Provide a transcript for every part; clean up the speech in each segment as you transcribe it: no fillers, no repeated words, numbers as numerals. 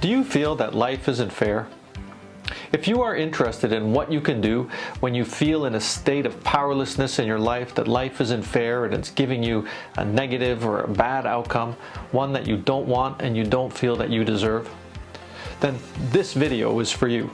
Do you feel that life isn't fair? If you are interested in what you can do when you feel in a state of powerlessness in your life, that life isn't fair and it's giving you a negative or a bad outcome, one that you don't want and you don't feel that you deserve, then this video is for you.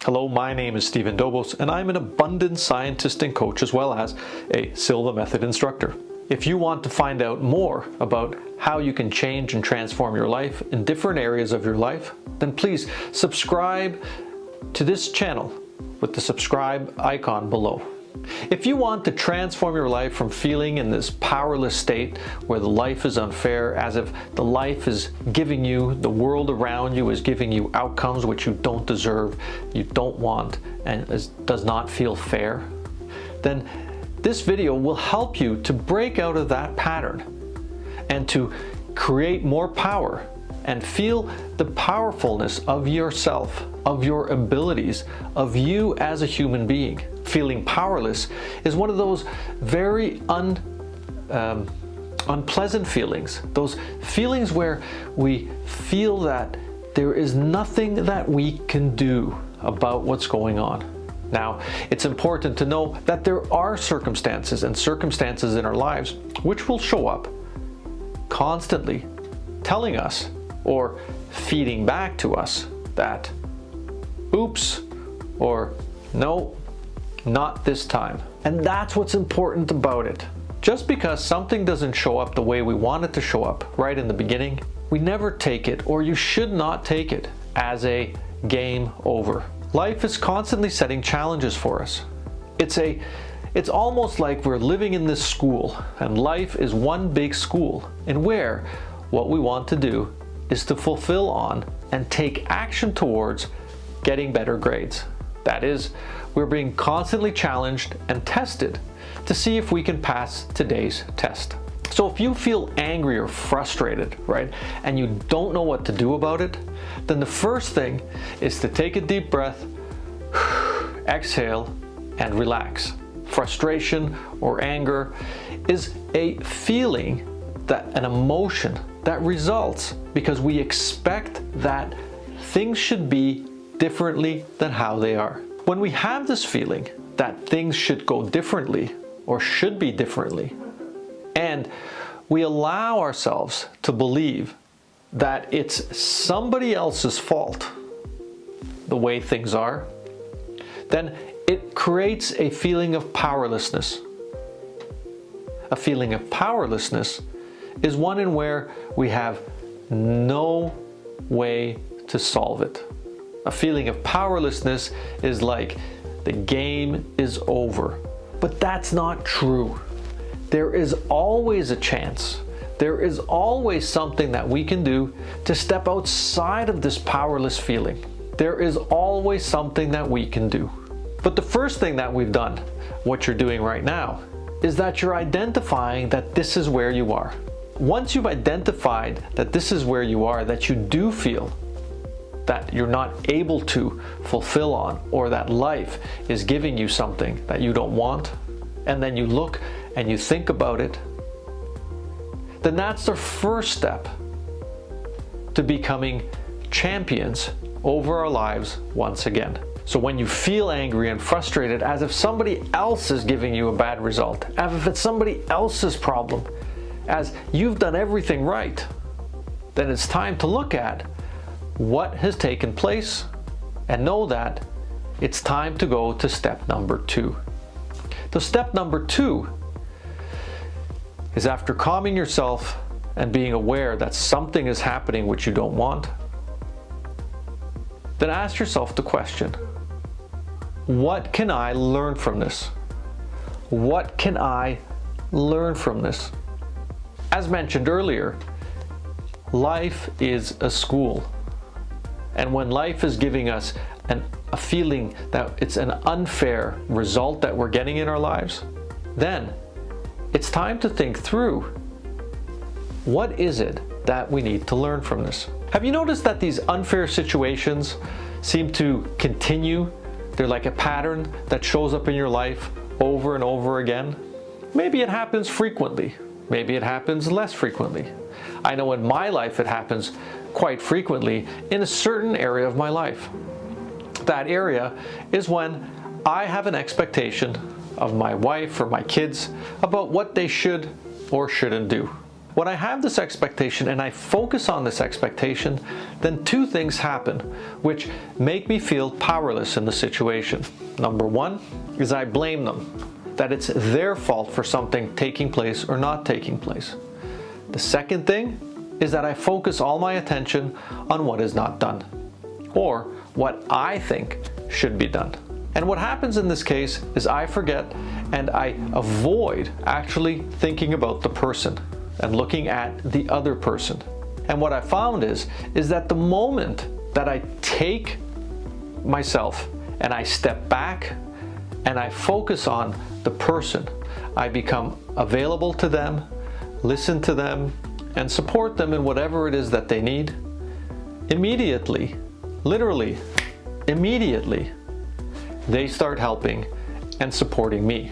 Hello, my name is Dobos, and I'm an abundance scientist and coach as well as a Silva Method instructor. If you want to find out more about how you can change and transform your life in different areas of your life, then please subscribe to this channel with the subscribe icon below. If you want to transform your life from feeling in this powerless state where the life is unfair, as if the life is giving you, the world around you is giving you outcomes which you don't deserve, you don't want, and does not feel fair, then this video will help you to break out of that pattern and to create more power and feel the powerfulness of yourself, of your abilities, of you as a human being. Feeling powerless is one of those very unpleasant feelings, those feelings where we feel that there is nothing that we can do about what's going on. Now, it's important to know that there are circumstances in our lives which will show up constantly telling us or feeding back to us that, oops, or no, not this time. And that's what's important about it. Just because something doesn't show up the way we want it to show up right in the beginning, we never take it, or you should not take it, as a game over. Life is constantly setting challenges for us. It's almost like we're living in this school, and life is one big school, and where what we want to do is to fulfill on and take action towards getting better grades. That is, we're being constantly challenged and tested to see if we can pass today's test. So if you feel angry or frustrated, right, and you don't know what to do about it, then the first thing is to take a deep breath, exhale, and relax. Frustration or anger is a feeling, an emotion that results because we expect that things should be differently than how they are. When we have this feeling that things should go differently or should be differently, and we allow ourselves to believe that it's somebody else's fault the way things are, then it creates a feeling of powerlessness. A feeling of powerlessness is one in where we have no way to solve it. A feeling of powerlessness is like the game is over. But that's not true. There is always a chance. There is always something that we can do to step outside of this powerless feeling. There is always something that we can do. But the first thing that we've done, what you're doing right now, is that you're identifying that this is where you are. Once you've identified that this is where you are, that you do feel that you're not able to fulfill on, or that life is giving you something that you don't want, and then you look and you think about it, then that's the first step to becoming champions over our lives once again. So when you feel angry and frustrated, as if somebody else is giving you a bad result, as if it's somebody else's problem, as you've done everything right, then it's time to look at what has taken place and know that it's time to go to step number 2. The step number 2 is, after calming yourself and being aware that something is happening which you don't want, then ask yourself the question, what can I learn from this? What can I learn from this? As mentioned earlier, life is a school. And when life is giving us a feeling that it's an unfair result that we're getting in our lives, then it's time to think through, what is it that we need to learn from this? Have you noticed that these unfair situations seem to continue They're like a pattern that shows up in your life over and over again. Maybe it happens frequently. Maybe it happens less frequently. I know in my life it happens quite frequently in a certain area of my life. That area is when I have an expectation of my wife or my kids about what they should or shouldn't do. When I have this expectation and I focus on this expectation, then two things happen which make me feel powerless in the situation. Number one is I blame them, that it's their fault for something taking place or not taking place. The second thing is that I focus all my attention on what is not done, or what I think should be done. And what happens in this case is I forget and I avoid actually thinking about the person and looking at the other person. And what I found is that the moment that I take myself and I step back and I focus on the person, I become available to them, listen to them, and support them in whatever it is that they need. Immediately, literally, immediately, they start helping and supporting me.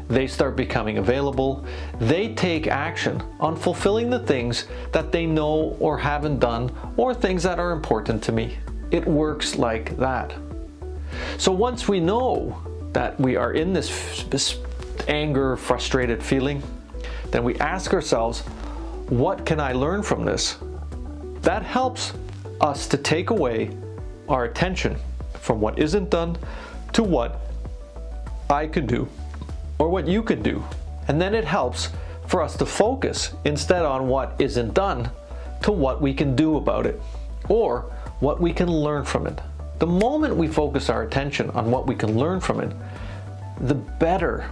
They start becoming available. They take action on fulfilling the things that they know or haven't done, or things that are important to me. It works like that. So once we know that we are in this anger, frustrated feeling, then we ask ourselves, what can I learn from this? That helps us to take away our attention from what isn't done to what I could do or what you could do. And then it helps for us to focus instead on what isn't done to what we can do about it or what we can learn from it. The moment we focus our attention on what we can learn from it, the better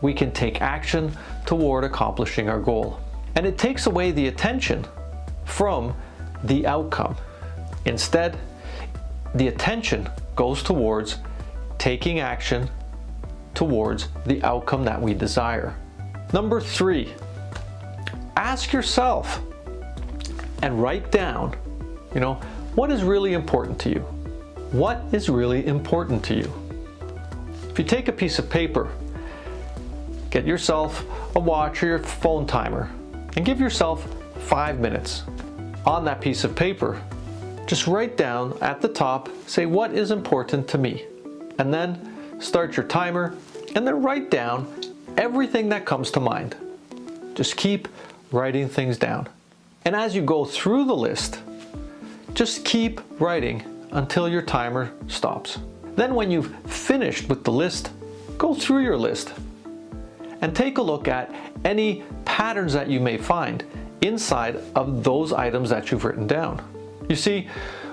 we can take action toward accomplishing our goal. And it takes away the attention from the outcome. Instead, the attention goes towards taking action towards the outcome that we desire. Number 3, ask yourself and write down, what is really important to you? What is really important to you? If you take a piece of paper, get yourself a watch or your phone timer and give yourself 5 minutes. On that piece of paper, just write down at the top, say what is important to me, and then start your timer and then write down everything that comes to mind. Just keep writing things down. And as you go through the list, just keep writing until your timer stops. Then when you've finished with the list, go through your list and take a look at any patterns that you may find inside of those items that you've written down. You see,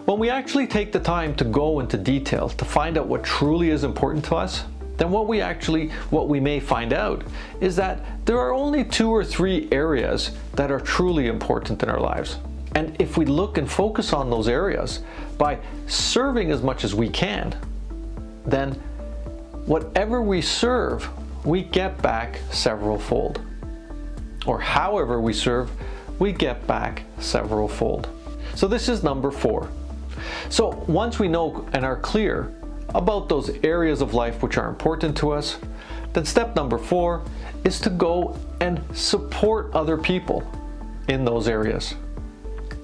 when we actually take the time to go into detail to find out what truly is important to us, then what we may find out is that there are only 2 or 3 areas that are truly important in our lives. And if we look and focus on those areas by serving as much as we can, then whatever we serve, we get back several-fold. Or however we serve, we get back several-fold. So this is number 4. So once we know and are clear about those areas of life which are important to us, then step number 4 is to go and support other people in those areas.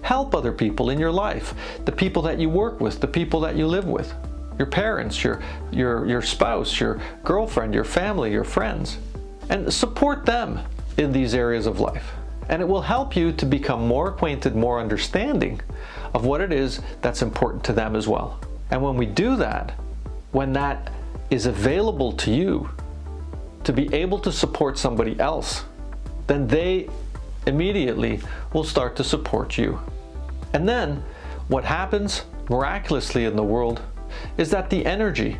Help other people in your life, the people that you work with, the people that you live with, your parents, your spouse, your girlfriend, your family, your friends, and support them in these areas of life. And it will help you to become more acquainted, more understanding of what it is that's important to them as well. And when we do that, when that is available to you to be able to support somebody else, then they immediately will start to support you. And then what happens miraculously in the world is that the energy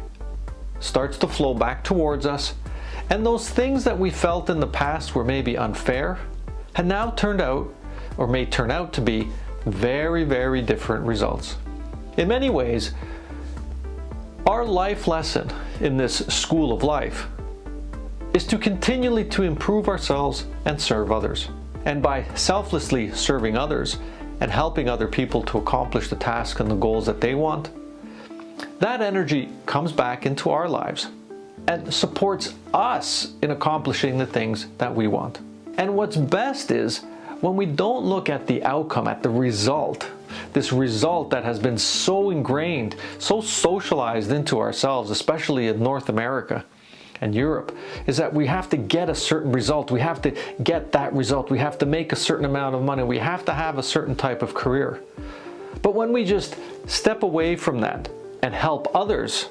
starts to flow back towards us, and those things that we felt in the past were maybe unfair had now turned out, or may turn out to be, very, very different results. In many ways, our life lesson in this school of life is to continually to improve ourselves and serve others. And by selflessly serving others and helping other people to accomplish the task and the goals that they want, that energy comes back into our lives and supports us in accomplishing the things that we want. And what's best is when we don't look at the outcome, at the result, this result that has been so ingrained, so socialized into ourselves, especially in North America and Europe, is that we have to get a certain result. We have to get that result. We have to make a certain amount of money. We have to have a certain type of career. But when we just step away from that and help others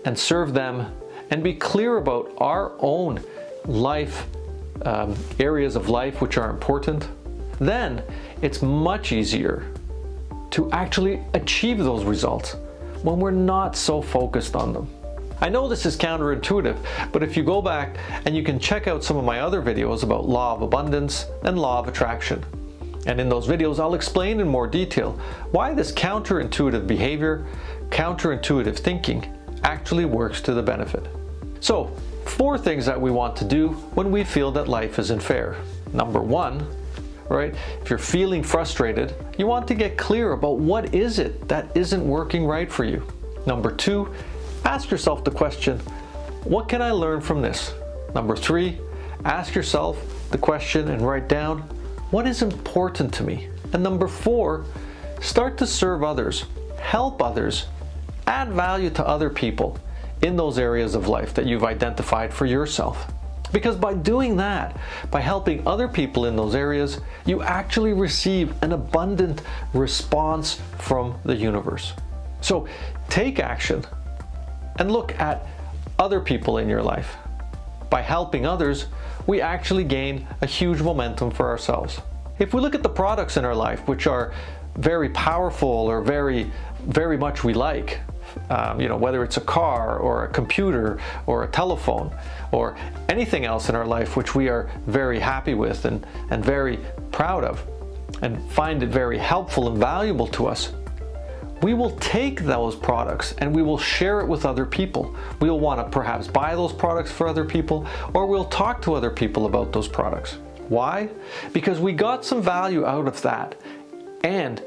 and serve them and be clear about our own life, areas of life which are important, then it's much easier to actually achieve those results when we're not so focused on them. I know this is counterintuitive, but if you go back and you can check out some of my other videos about law of abundance and law of attraction. And in those videos, I'll explain in more detail why this counterintuitive behavior, counterintuitive thinking actually works to the benefit. So, 4 things that we want to do when we feel that life isn't fair. Number 1, right? If you're feeling frustrated, you want to get clear about what is it that isn't working right for you. Number 2, ask yourself the question, what can I learn from this? Number 3, ask yourself the question and write down, what is important to me? And number 4, start to serve others, help others, add value to other people in those areas of life that you've identified for yourself. Because by doing that, by helping other people in those areas, you actually receive an abundant response from the universe. So take action and look at other people in your life. By helping others, we actually gain a huge momentum for ourselves. If we look at the products in our life which are very powerful or very much we like, whether it's a car or a computer or a telephone or anything else in our life which we are very happy with and very proud of and find it very helpful and valuable to us, we will take those products and we will share it with other people. We'll want to perhaps buy those products for other people, or we'll talk to other people about those products. Why? Because we got some value out of that, and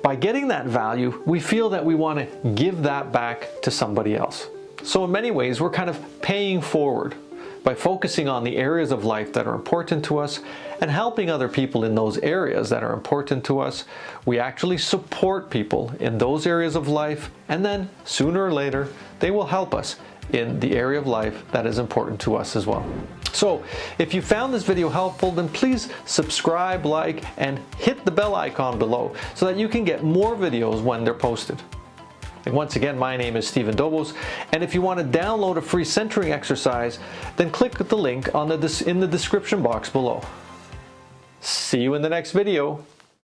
by getting that value, we feel that we want to give that back to somebody else. So in many ways, we're kind of paying forward by focusing on the areas of life that are important to us and helping other people in those areas that are important to us. We actually support people in those areas of life, and then sooner or later, they will help us in the area of life that is important to us as well. So if you found this video helpful, then please subscribe, like, and hit the bell icon below so that you can get more videos when they're posted. And once again, my name is Stephen Dobos, and if you want to download a free centering exercise, then click the link in the description box below. See you in the next video.